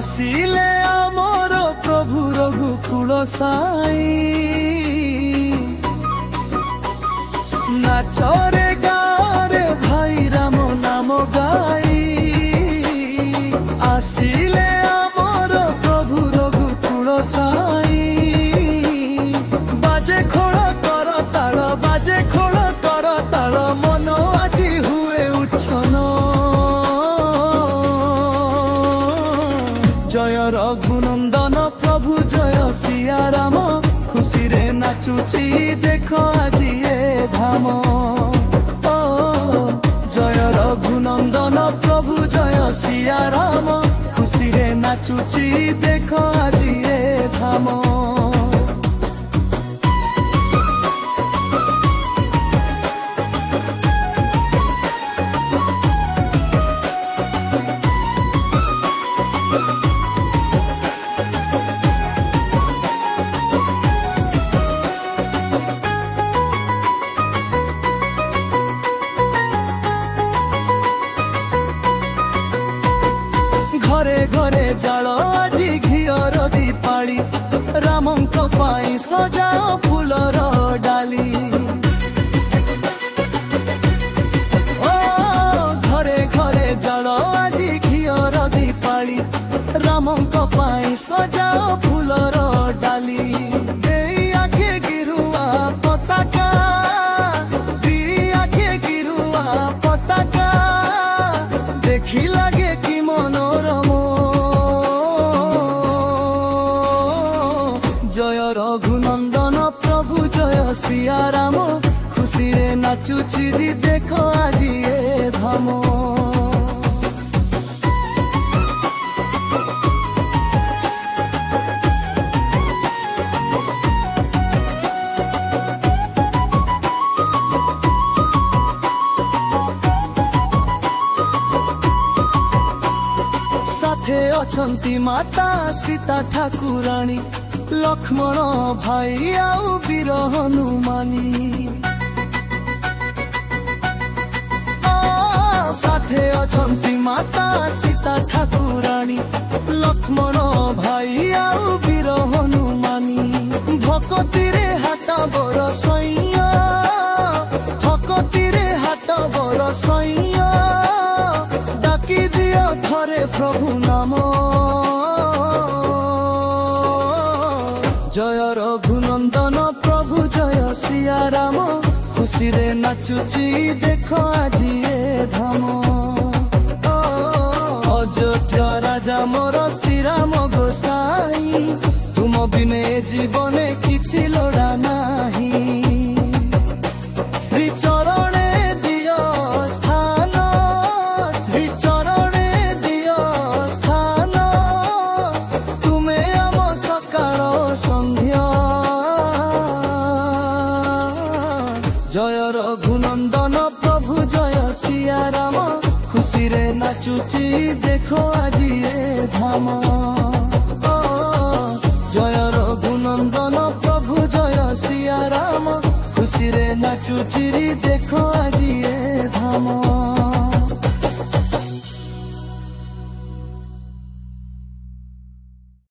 आसिले आमर प्रभु रघुकुल साई नाचरे गारे भाई राम नाम गाई आसिले आमर प्रभु रघुकुल साई बाजे खोल कर ताल बाजे खोल कर ताल मन আজি हुए उच्छन जय रघुनंदन प्रभु जय सिया राम खुशी रे नाचुची देख आज ये धाम ओ जय रघुनंदन प्रभु जय सिया राम खुशी रे नाचुची देख आज ये धाम घरे घरे जाल आज घियर दीपाली रामंक पाई सजाओ फूलर डाली ओ घरे घरे जाल आज घियर दीपाली रामंक पाई सजाओ फूलर डाली आखे गिरुआ पताका दी आखे गिरुआ पताका देखी लागे कि मनोरम जय रघुनंदन प्रभु जय सिया राम खुशी रे नाचुची दी देख आज ये धाम साथे अछंती माता सीता ठाकुराणी लक्ष्मण भाई आउ वीर हनुमानी साथे अछंती माता सीता ठाकुराणी लक्ष्मण भाई आउ वीर हनुमानी भक्ति रे हाथ बरसैया भक्ति रे हाथ बरसैया डाकी दियो थरे प्रभु नाम जय रघुनंदन प्रभु जय सिया राम खुशी रे नाचुची देख आज ये धाम अयोध्या राजा मोर श्री राम गोसाई तुम बिने जीवने किछि लोड़ा नाही श्री चरणे दियो स्थान श्री चरणे दियो स्थान तुमे आम सकाळ संध्या जय रघुनंदन प्रभु जय सिया राम खुशी रे नाचुची देखो आज ये धाम जय रघुनंदन प्रभु जय सिया राम खुशी रे नाचुची देखो आज ये